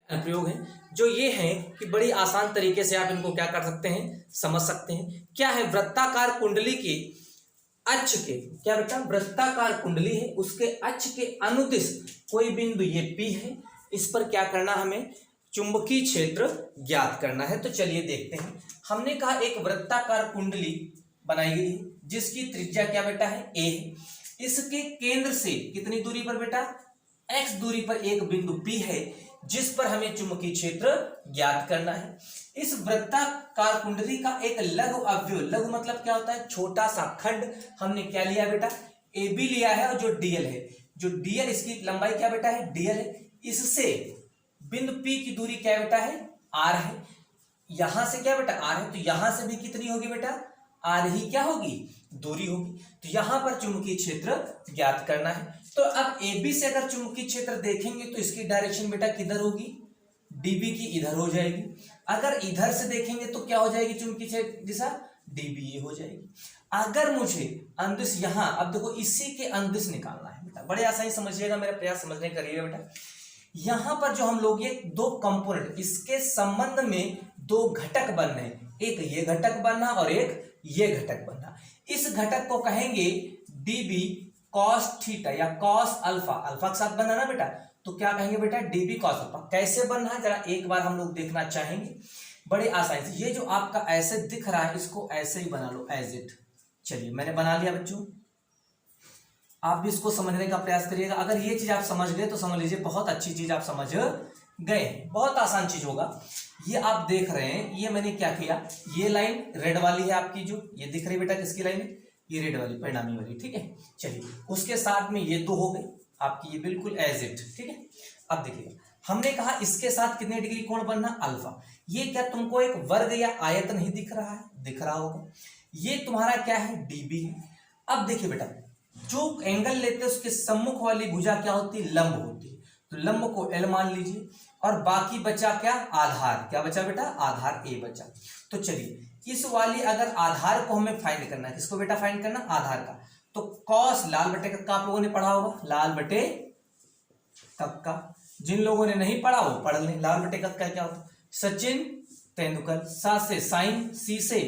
अनुप्रयोग हैं जो ये हैं कि बड़ी आसान तरीके से आप इनको क्या कर सकते हैं, समझ सकते हैं। क्या है, वृत्ताकार कुंडली के अक्ष के, क्या बेटा, वृत्ताकार कुंडली है, उसके अक्ष के अनुदिश कोई बिंदु ये P है, इस पर क्या करना, हमें चुंबकीय क्षेत्र ज्ञात करना है। तो चलिए देखते हैं। हमने कहा एक वृत्ताकार कुंडली बनाई गई है जिसकी त्रिज्या क्या बेटा है, a है। इसके केंद्र से कितनी दूरी पर बेटा, x दूरी पर एक बिंदु P है जिस पर हमें चुंबकीय क्षेत्र ज्ञात करना है। इस वृत्ताकार कुंडली का एक लघु अवयव, लघु मतलब क्या होता है, छोटा सा खंड, हमने क्या लिया बेटा, AB लिया है, और जो DL है, जो DL इसकी लंबाई क्या बेटा है, DL है। इससे बिंदु P की दूरी क्या बेटा है, R है। यहां से क्या बेटा, R है, तो यहां से भी कितनी होगी बेटा, R ही क्या होगी, दूरी होगी। तो यहां पर चुंबकीय क्षेत्र ज्ञात करना है। तो अब AB से अगर चुंबकीय क्षेत्र देखेंगे तो इसकी डायरेक्शन बेटा किधर होगी, DB की इधर हो जाएगी। अगर इधर से देखेंगे तो क्या हो जाएगी चुंबकीय क्षेत्र दिशा, DB हो जाएगी। अगर मुझे अंदिश यहां, अब देखो इसी के अंदिश निकालना है बेटा, बड़े आसानी समझिएगा, मेरा प्रयास समझने करिएगा बेटा। यहां पर जो हम लोग ये दो कंपोनेंट, इसके संबंध में दो घटक बन रहे हैं, एक ये घटक बनना और एक ये घटक बनना। इस घटक को कहेंगे DB cos थीटा या cos अल्फा, अल्फा के साथ बनना ना बेटा, तो क्या कहेंगे बेटा, DB cos अल्फा। कैसे बनना है जरा एक बार हम लोग देखना चाहेंगे, बड़े आसानी से। ये जो आपका ऐसे दिख रहा है इसको ऐसे ही बना लो, एज इट। चलिए मैंने बना लिया बच्चों, आप भी इसको समझने का प्रयास करिएगा। अगर ये चीज आप समझ गए तो समझ लीजिए बहुत अच्छी चीज आप समझ गए, बहुत आसान चीज होगा। ये आप देख रहे हैं, ये मैंने क्या किया, ये लाइन रेड वाली है आपकी, जो ये दिख रही बेटा किसकी लाइन है, ये रेड वाली, परिणामी वाली, ठीक है। चलिए उसके साथ में ये दो हो गए आपकी, ये बिल्कुल एज इट, ठीक है। अब देखिएगा, हमने कहा इसके साथ कितने डिग्री कोण बनना, अल्फा। ये क्या तुमको एक वर्ग या आयत नहीं दिख रहा है, दिख रहा होगा, ये तुम्हारा क्या है, DB है। अब देखिए बेटा, जो एंगल लेते हैं उसके सम्मुख वाली भुजा क्या होती है, लंब होती है। तो लंब को L मान लीजिए, और बाकी बचा क्या, आधार, क्या बचा बेटा, आधार A बचा। तो चलिए इस वाली अगर आधार को हमें फाइंड करना है, किसको बेटा फाइंड करना, आधार का। तो कॉस लाल बटे कक्का आप लोगों ने पढ़ा होगा, लाल बटे कक्का, जिन लोगों ने नहीं पढ़ा हो पढ़ लें। लाल बटे कक्का क्या होता है, सचिन तेंदुलकर, सा से साइन, सी से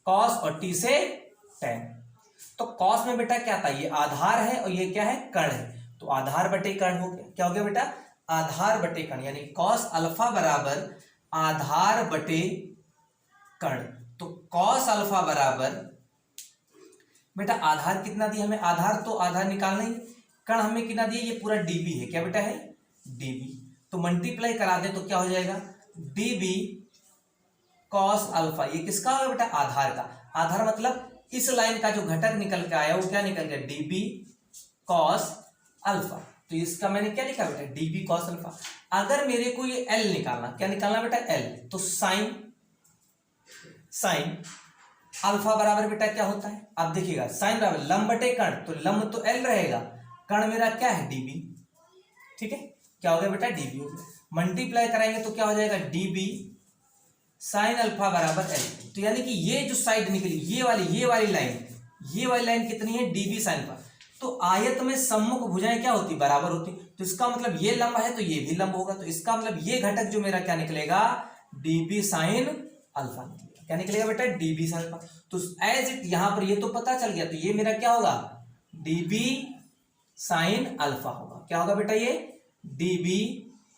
कॉस और टी से टेन। तो कॉस में बेटा क्या था, ये आधार है और ये क्या है, कर्ण है, तो आधार बटे कर्ण हो गया। क्या हो गया बेटा, आधार बटे कर्ण, यानी कॉस अल्फा बराबर आधार बटे कर्ण। तो कॉस अल्फा बराबर बेटा आधार कितना दिया हमें, आधार तो आधार निकालना ही, कर्ण हमें कितना दिया, ये पूरा DB है, क्या बेटा है, DB। तो मल्टीप्लाई करा दे तो क्या हो जाएगा, DB कॉस अल्फा, ये किसका होगा बेटा, आधार का। आधार मतलब इस लाइन का जो घटक निकल के आया वो क्या निकल गया, DB cos अल्फा। तो इसका मैंने क्या लिखा बेटा, DB cos अल्फा। अगर मेरे को ये L निकालना, क्या निकालना बेटा, L, तो साइन अल्फा बराबर बेटा क्या होता है, अब देखिएगा, साइन बराबर लंब बटे कर्ण, तो लंब तो L रहेगा, कर्ण मेरा क्या है, DB, ठीक है। क्या हो गया बेटा, DB हो गया। मल्टीप्लाई कराएंगे तो क्या हो जाएगा, DB साइन अल्फा बराबर L। तो यानी कि ये जो साइड निकली, ये वाली लाइन कितनी है, DB साइन अल्फा। तो आयत में सम्मुख भुजाएं क्या होती, बराबर होती। तो इसका मतलब ये लंब है तो ये भी लंब होगा, तो इसका मतलब ये घटक जो मेरा क्या निकलेगा, DB साइन अल्फा निकलेगा। क्या निकलेगा बेटा, DB साइन अल्फा। तो एज इट यहां पर ये तो पता चल गया, तो ये मेरा क्या होगा, DB साइन अल्फा होगा। क्या होगा बेटा, ये DB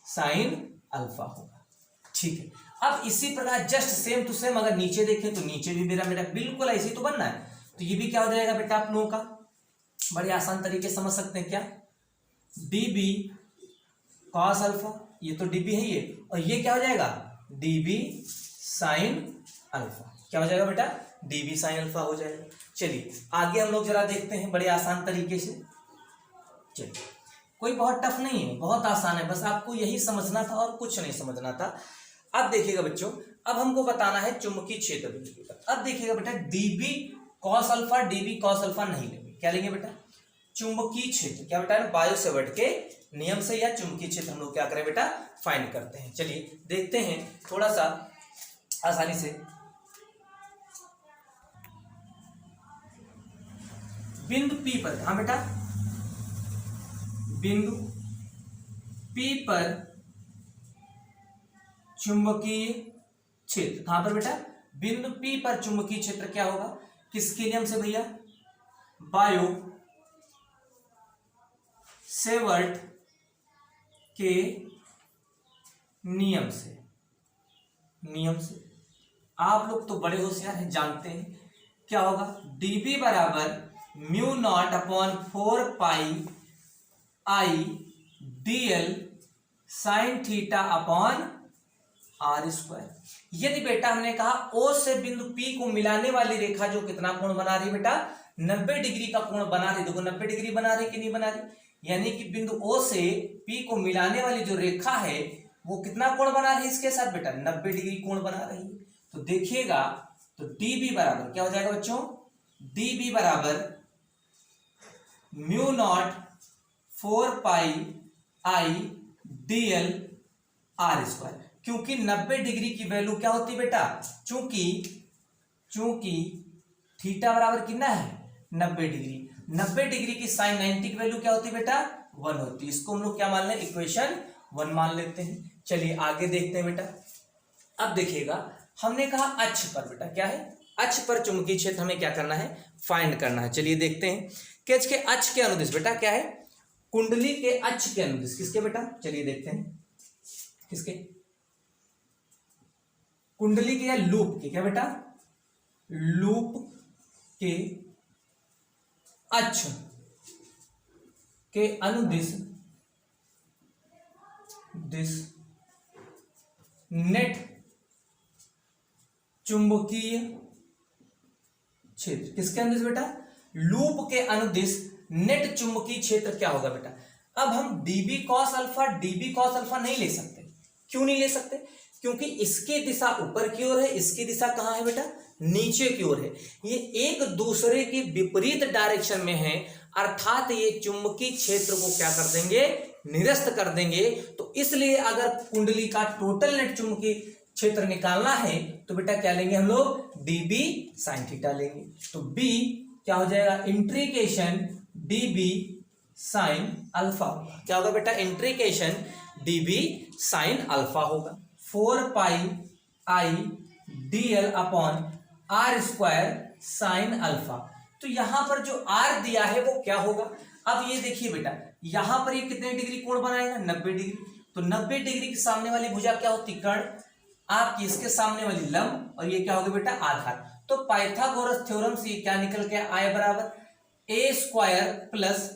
साइन अल्फा होगा, ठीक है। अब इसी प्रकार जस्ट सेम टू सेम अगर नीचे देखें तो नीचे भी मेरा बिल्कुल ऐसे ही तो बनना है। तो ये भी क्या हो जाएगा बेटा आप लोगों का, बड़े आसान तरीके समझ सकते हैं क्या, DB cos अल्फा, ये तो DB है ये, और ये क्या हो जाएगा, DB साइन अल्फा। क्या हो जाएगा बेटा, DB साइन अल्फा हो जाएगा। चलिए आगे हम लोग जरा देखते हैं बड़े आसान तरीके से। चलिए कोई बहुत टफ नहीं है, बहुत आसान है, बस आपको यही समझना था और कुछ नहीं समझना था। अब देखिएगा बच्चों, अब हमको बताना है चुंबकीय क्षेत्र बिंदु पर। अब देखिएगा बेटा, DB cos alpha, DB cos alpha नहीं लेंगे, क्या लेंगे बेटा, चुंबकीय क्षेत्र। क्या बेटा, बायो सेवर्ट के नियम से या चुंबकीय क्षेत्र हम लोग क्या करें बेटा, फाइंड करते हैं। चलिए देखते हैं थोड़ा सा आसानी से। बिंदु P पर, हाँ बेटा, बिंदु P पर चुंबकीय क्षेत्र। कहां पर बेटा? बिंदु P पर चुंबकीय क्षेत्र क्या होगा? किसके नियम से भैया? बायो सेवर्ट के नियम से। आप लोग तो बड़े होशियार हैं, जानते हैं क्या होगा? dB बराबर mu naught upon 4 pi I dl sine theta upon R square. यदि बेटा हमने कहा O से बिंदु P को मिलाने वाली रेखा जो कितना कोण बना रही बेटा? 90 डिग्री का कोण बना रही। देखो 90 डिग्री बना रही कि नहीं बना रही? यानी कि बिंदु O से P को मिलाने वाली जो रेखा है वो कितना कोण बना रही है इसके साथ बेटा? 90 डिग्री कोण बना रही है। तो देखिएगा, तो dB बराबर क्या हो जाएगा बच्चों? dB बराबर mu naught 4 pi I dl R square. क्योंकि 90 डिग्री की वैल्यू क्या होती है बेटा? चूंकि थीटा बराबर कितना है? 90 डिग्री। 90 डिग्री की साइन 90 की वैल्यू क्या होती है बेटा? 1 होती है। इसको हम लोग क्या मान लें? इक्वेशन 1 मान लेते हैं। चलिए आगे देखते हैं बेटा। अब देखिएगा, हमने कहा अक्ष पर बेटा क्या है? अक्ष पर चुंबकीय क्षेत्र हमें क्या करना है? फाइंड करना है। चलिए देखते हैं कि के अक्ष के अनुदिश बेटा क्या है? कुंडली के अक्ष के अनुदिश। किसके बेटा? चलिए देखते हैं किसके? कुंडली के या लूप के। क्या बेटा? लूप के अक्ष के अनुदिश नेट चुंबकीय क्षेत्र। किसके अनुदिश बेटा? लूप के अनुदिश नेट चुंबकीय क्षेत्र क्या होगा बेटा? अब हम dB cos अल्फा नहीं ले सकते। क्यों नहीं ले सकते? क्योंकि इसकी दिशा ऊपर की ओर है, इसकी दिशा कहां है बेटा? नीचे की ओर है। ये एक दूसरे के विपरीत डायरेक्शन में है, अर्थात ये चुंबकीय क्षेत्र को क्या कर देंगे? निरस्त कर देंगे। तो इसलिए अगर कुंडली का टोटल नेट चुंबकीय क्षेत्र निकालना है तो बेटा क्या लेंगे हम लोग? dB साइन थीटा लेंगे। तो B क्या हो जाएगा? इंट्रीकेशन dB साइन अल्फा होगा। क्या होगा बेटा? इंट्रीकेशन dB साइन अल्फा होगा। 4 pi I dl upon R square sine alpha. तो यहां पर जो r दिया है वो क्या होगा? अब ये देखिए बेटा, यहां पर ये कितने डिग्री कोण बनाएगा? 90 डिग्री। तो 90 डिग्री के सामने वाली भुजा क्या होती? कर्ण। आपकी इसके सामने वाली लंब, और ये क्या होगा बेटा? आधार। तो पाइथागोरस थ्योरम से क्या निकल के आय बराबर a square plus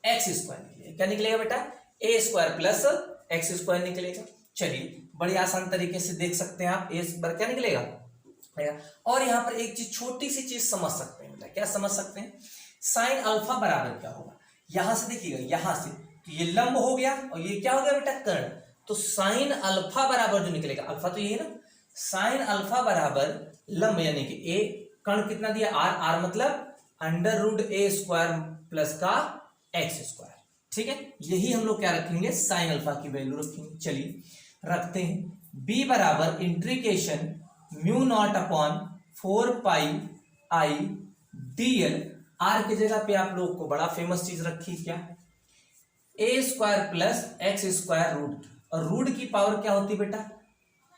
x square. क्या निकलेगा बेटा? a square plus x square निकलेगा। चलिए बड़ी आसान तरीके से देख सकते हैं आप, a बार क्या निकलेगा। और यहां पर एक चीज, छोटी सी चीज समझ सकते हैं बेटा। क्या समझ सकते हैं? साइन अल्फा बराबर क्या होगा? यहां से देखिएगा, यहां से तो ये लंब हो गया और ये क्या हो गया बेटा? कर्ण। तो साइन अल्फा बराबर जो निकलेगा, अल्फा तो ये है ना, साइन अल्फा बराबर लंब यानी कि a, कर्ण कितना दिया? r मतलब under root a square plus का एक्स स्क्वायर। ठीक है, यही हम लोग क्या रखेंगे? साइन अल्फा की वैल्यू रखेंगे। चलिए रखते हैं। b बराबर इंट्रीकेशन mu naught upon 4 pi I dl। r की जगह पे आप लोग को बड़ा फेमस चीज रखी क्या? a square plus x square root. और रूट की पावर क्या होती है बेटा?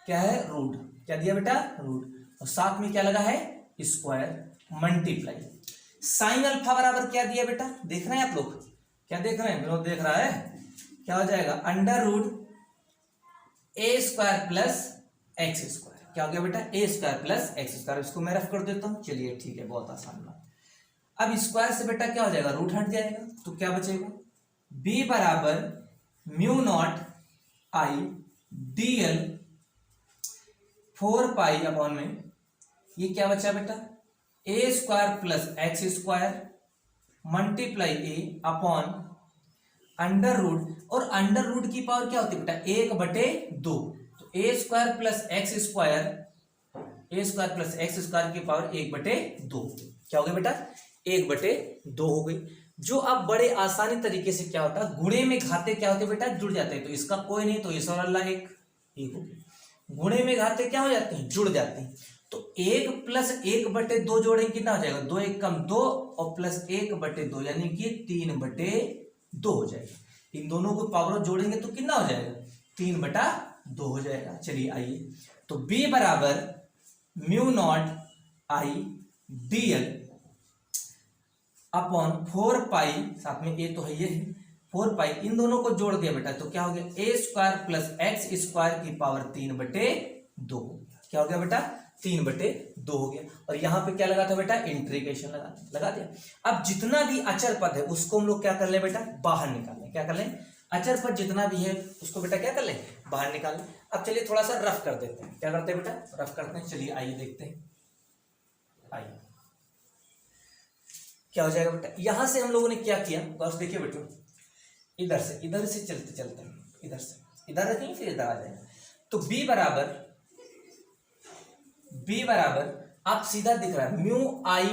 क्या है? रूट। क्या दिया बेटा? रूट। और साथ में क्या लगा है? Square multiply. साइन अल्फा बराबर क्या दिया बेटा? देख रहे हैं आप लोग? क्या देख रहे हैं? विनोद देख रहा है। क्या हो जाएगा? Under root a square plus x square. क्या हो गया बेटा? a square plus x square. इसको मैं रफ कर देता हूं। चलिए ठीक है, बहुत आसान बात। अब स्क्वायर से बेटा क्या हो जाएगा? रूट हट जाएगा। तो क्या बचेगा? b बराबर mu naught I dl 4 pi upon में, ये क्या बचा बेटा? a square plus x square multiply a upon under root. और अंडर रूट की पावर क्या होती है बेटा? 1/2। तो a square plus x square, a square plus x square की पावर 1/2। क्या हो गया बेटा? 1/2 हो गई। जो अब बड़े आसानी तरीके से क्या होता है? गुणे में घाते क्या होते बेटा? जुड़ जाते हैं। तो इसका कोई नहीं, तो इस और अल्लाह एक हो गया। गुणे में घाते क्या हो जाते हैं? जुड़ जाते हैं। तो 1 प्लस 1/2 जोड़ेंगे कितना हो जाएगा? 2 1 कम 2 और प्लस 1/2 यानी कि 3/2 हो जाएगा। इन दोनों को पावर जोड़ेंगे तो कितना हो जाएगा? 3/2 2 हो जाएगा। चलिए आइए, तो B बराबर mu naught I dl upon 4 पाई, साथ में a तो है ये है 4 पाई, इन दोनों को जोड़ दिया बेटा तो क्या हो गया a square plus x square की पावर 3/2। क्या हो गया बेटा 3/2 हो गया। और यहाँ पे क्या लगा था बेटा इंटीग्रेशन लगा दिया। अब जितना भी अचर पद है उसको हम लोग क्या कर ले बेटा बाहर निकाल लें। क्या कर लें, अचर पद जितना भी है उसको बेटा क्या कर लें बाहर निकाल लें। अब चलिए थोड़ा सा रफ कर देते हैं। क्या करते हैं बेटा रफ करते हैं। चलिए आइए देखते हैं, आइए क्या हो जाएगा बेटा। यहां से हम लोगों ने क्या किया बस देखिए बेटो, इधर से चलते चलते इधर से इधर रखेंगे फिर इधर आ जाएगा। तो B बराबर आप सीधा दिख रहा है म्यू आई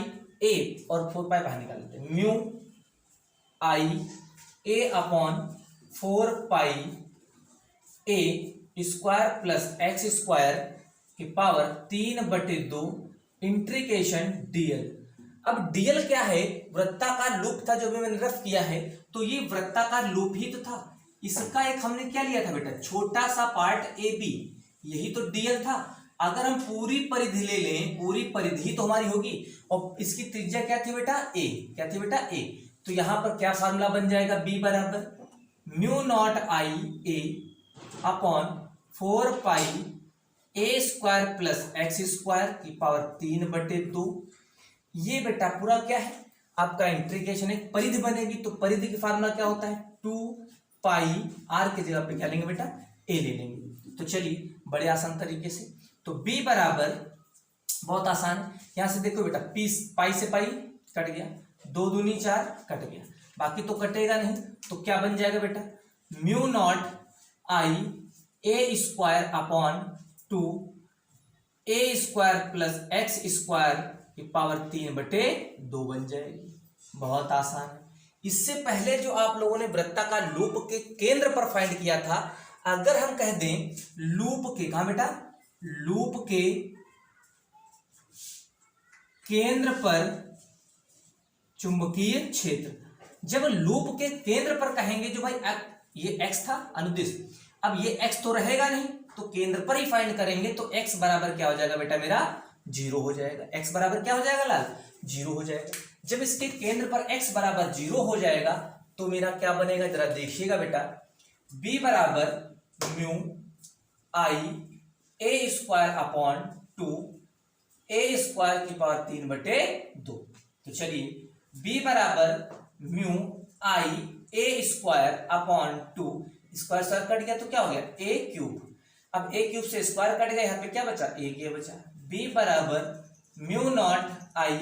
ए और 4 पाई बाहर निकाल लेते हैं। Mu I A upon 4 pi A square plus x square की पावर 3/2 इंटीग्रेशन dl। अब dl क्या है, वृत्ताकार लूप था जो भी मैंने रफ किया है, तो ये वृत्ताकार लूप ही तो था। इसका एक हमने क्या लिया था बेटा छोटा सा पार्ट ए बी, यही तो dl था। अगर हम पूरी परिधि ले लें, पूरी परिधि तो हमारी होगी, और इसकी त्रिज्या क्या थी बेटा a, क्या थी बेटा a, तो यहां पर क्या फार्मूला बन जाएगा b बराबर म्यू नॉट आई ए अपॉन 4 पाई ए स्क्वायर प्लस एक्स स्क्वायर की पावर 3/2। ये बेटा पूरा क्या है आपका इंटीग्रेशन, एक परिधि बनेगी तो परिधि की फार्मूला क्या होता है 2 पाई r की जगह पे क्या लेंगे बेटा a ले लेंगे। तो चलिए बड़े आसान तरीके से, तो b बराबर बहुत आसान, यहां से देखो बेटा पाई से पाई कट गया, 2 दूनी 4 कट गया, बाकी तो कटेगा नहीं। तो क्या बन जाएगा बेटा mu naught I A square upon 2 A square plus x square की पावर 3/2 बन जाएगी। बहुत आसान है। इससे पहले जो आप लोगों ने वृत्ताकार लूप के केंद्र पर फाइंड किया था, अगर हम कह दें लूप के, कहा बेटा लूप के केंद्र पर चुंबकीय क्षेत्र, जब लूप के केंद्र पर कहेंगे जो भाई ये x था अनुदिश, अब ये x तो रहेगा नहीं तो केंद्र पर ही फाइंड करेंगे, तो x बराबर क्या हो जाएगा बेटा मेरा 0 हो जाएगा। x बराबर क्या हो जाएगा लाल 0 हो जाएगा। जब इसके केंद्र पर x बराबर 0 हो जाएगा तो मेरा क्या बनेगा जरा देखिएगा बेटा, b बराबर mu I A square upon 2 A square की पावर 3/2। तो चलिए b बराबर mu I A square upon 2, square square cut गया तो क्या हो गया a क्यूब। अब a क्यूब से स्क्वायर कट गया, यहाँ पे क्या बचा a के बचा। b बराबर म्यू नॉट आई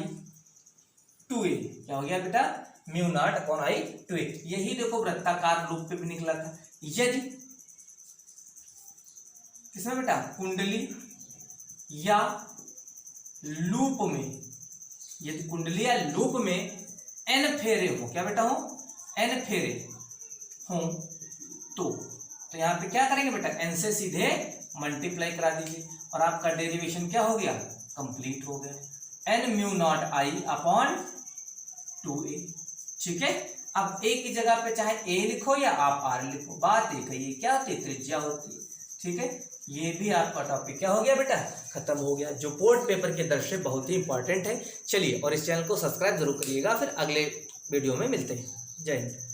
2a, क्या हो गया बेटा mu naught upon I 2a। यही देखो वृत्ताकार लूप पे भी निकला था। यदि किसमें बेटा कुंडली या लूप में, यदि कुंडली या लूप में n फेरे हो, क्या बेटा हो n फेरे हो तो यहाँ पे क्या करेंगे बेटा n से सीधे मल्टीप्लाई करा दीजिए और आपका डेरिवेशन क्या हो गया कंप्लीट हो गया, n म्यू नॉट आई अपॉन 2a। ठीक है, अब a की जगह पे चाहे a लिखो या आप r लिखो, बात एक है, ये क्या होती है त्रिज्या होती है। ठीक है, ये भी आपका टॉपिक क्या हो गया बेटा खत्म हो गया, जो बोर्ड पेपर के दृष्टि से बहुत ही इंपॉर्टेंट है। चलिए और इस चैनल को सब्सक्राइब जरूर करिएगा, फिर अगले वीडियो में मिलते हैं। जय हिंद।